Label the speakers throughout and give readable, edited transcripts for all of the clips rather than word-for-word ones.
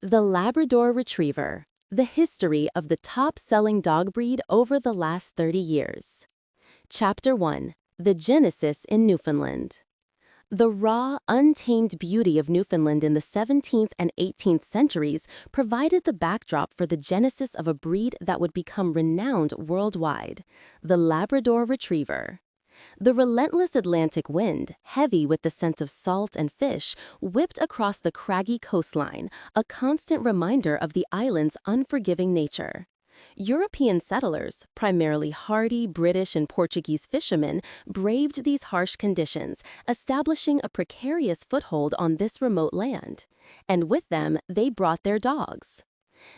Speaker 1: The Labrador Retriever, the history of the top-selling dog breed over the last 30 years. Chapter 1. The Genesis in Newfoundland. The raw, untamed beauty of Newfoundland in the 17th and 18th centuries provided the backdrop for the genesis of a breed that would become renowned worldwide, the Labrador Retriever. The relentless Atlantic wind, heavy with the scent of salt and fish, whipped across the craggy coastline, a constant reminder of the island's unforgiving nature. European settlers, primarily hardy British and Portuguese fishermen, braved these harsh conditions, establishing a precarious foothold on this remote land. And with them, they brought their dogs.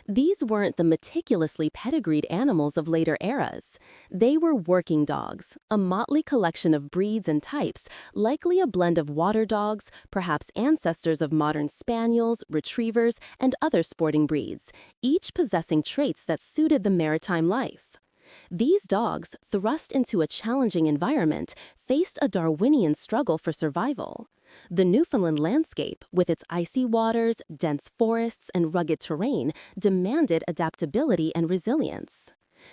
Speaker 1: These weren't the meticulously pedigreed animals of later eras. They were working dogs, a motley collection of breeds and types, likely a blend of water dogs, perhaps ancestors of modern spaniels, retrievers, and other sporting breeds, each possessing traits that suited the maritime life. These dogs, thrust into a challenging environment, faced a Darwinian struggle for survival. The Newfoundland landscape, with its icy waters, dense forests, and rugged terrain, demanded adaptability and resilience.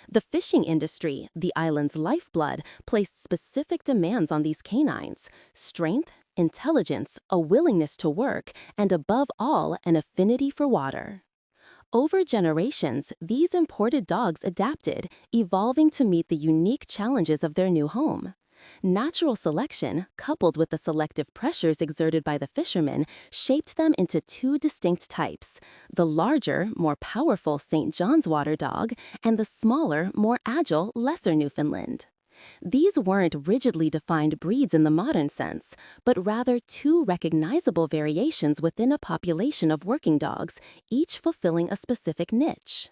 Speaker 1: The fishing industry, the island's lifeblood, placed specific demands on these canines: strength, intelligence, a willingness to work, and above all, an affinity for water. Over generations, these imported dogs adapted, evolving to meet the unique challenges of their new home. Natural selection, coupled with the selective pressures exerted by the fishermen, shaped them into two distinct types: the larger, more powerful St. John's water dog and the smaller, more agile, lesser Newfoundland. These weren't rigidly defined breeds in the modern sense, but rather two recognizable variations within a population of working dogs, each fulfilling a specific niche.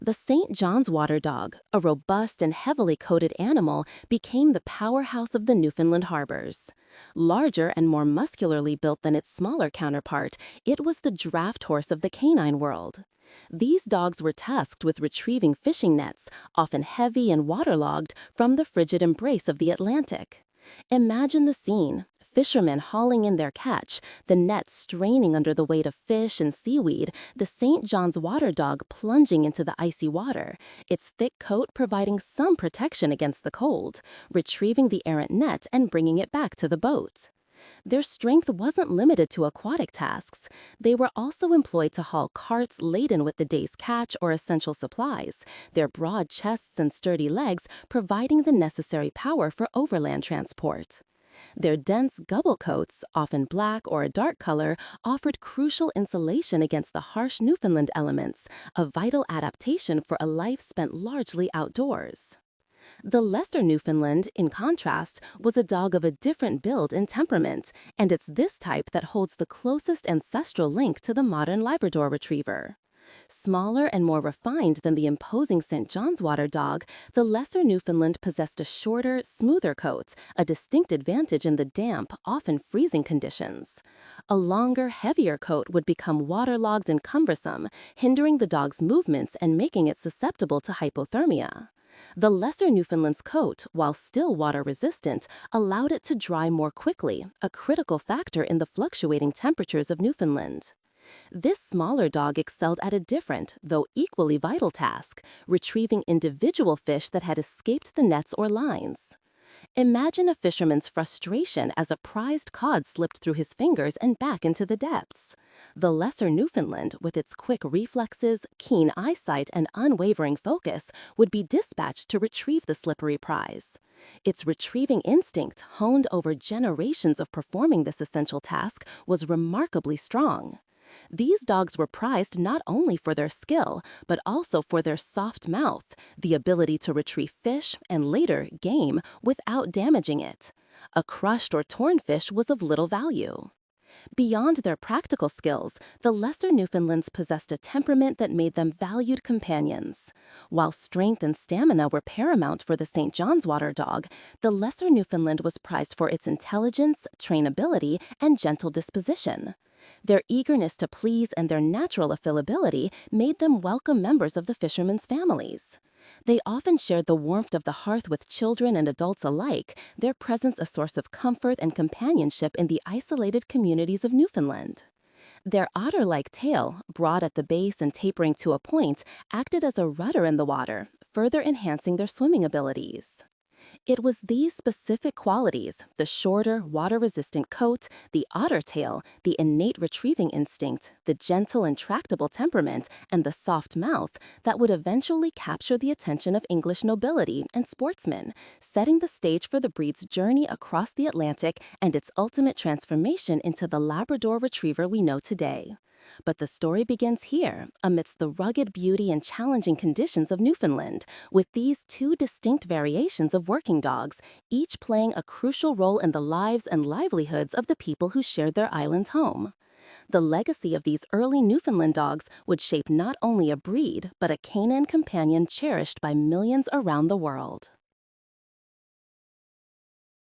Speaker 1: The St. John's water dog, a robust and heavily coated animal, became the powerhouse of the Newfoundland harbors. Larger and more muscularly built than its smaller counterpart, it was the draft horse of the canine world. These dogs were tasked with retrieving fishing nets, often heavy and waterlogged, from the frigid embrace of the Atlantic. Imagine the scene: fishermen hauling in their catch, the net straining under the weight of fish and seaweed, the St. John's water dog plunging into the icy water, its thick coat providing some protection against the cold, retrieving the errant net and bringing it back to the boat. Their strength wasn't limited to aquatic tasks. They were also employed to haul carts laden with the day's catch or essential supplies, their broad chests and sturdy legs providing the necessary power for overland transport. Their dense gubble coats, often black or a dark color, offered crucial insulation against the harsh Newfoundland elements, a vital adaptation for a life spent largely outdoors. The lesser Newfoundland, in contrast, was a dog of a different build and temperament, and it's this type that holds the closest ancestral link to the modern Labrador Retriever. Smaller and more refined than the imposing St. John's water dog, the lesser Newfoundland possessed a shorter, smoother coat, a distinct advantage in the damp, often freezing conditions. A longer, heavier coat would become waterlogged and cumbersome, hindering the dog's movements and making it susceptible to hypothermia. The lesser Newfoundland's coat, while still water-resistant, allowed it to dry more quickly, a critical factor in the fluctuating temperatures of Newfoundland. This smaller dog excelled at a different, though equally vital task: retrieving individual fish that had escaped the nets or lines. Imagine a fisherman's frustration as a prized cod slipped through his fingers and back into the depths. The lesser Newfoundland, with its quick reflexes, keen eyesight, and unwavering focus, would be dispatched to retrieve the slippery prize. Its retrieving instinct, honed over generations of performing this essential task, was remarkably strong. These dogs were prized not only for their skill, but also for their soft mouth, the ability to retrieve fish, and later, game, without damaging it. A crushed or torn fish was of little value. Beyond their practical skills, the lesser Newfoundlands possessed a temperament that made them valued companions. While strength and stamina were paramount for the St. John's water dog, the lesser Newfoundland was prized for its intelligence, trainability, and gentle disposition. Their eagerness to please and their natural affability made them welcome members of the fishermen's families. They often shared the warmth of the hearth with children and adults alike, their presence a source of comfort and companionship in the isolated communities of Newfoundland. Their otter-like tail, broad at the base and tapering to a point, acted as a rudder in the water, further enhancing their swimming abilities. It was these specific qualities, the shorter, water-resistant coat, the otter tail, the innate retrieving instinct, the gentle and tractable temperament, and the soft mouth, that would eventually capture the attention of English nobility and sportsmen, setting the stage for the breed's journey across the Atlantic and its ultimate transformation into the Labrador Retriever we know today. But the story begins here, amidst the rugged beauty and challenging conditions of Newfoundland, with these two distinct variations of working dogs, each playing a crucial role in the lives and livelihoods of the people who shared their island's home. The legacy of these early Newfoundland dogs would shape not only a breed, but a canine companion cherished by millions around the world.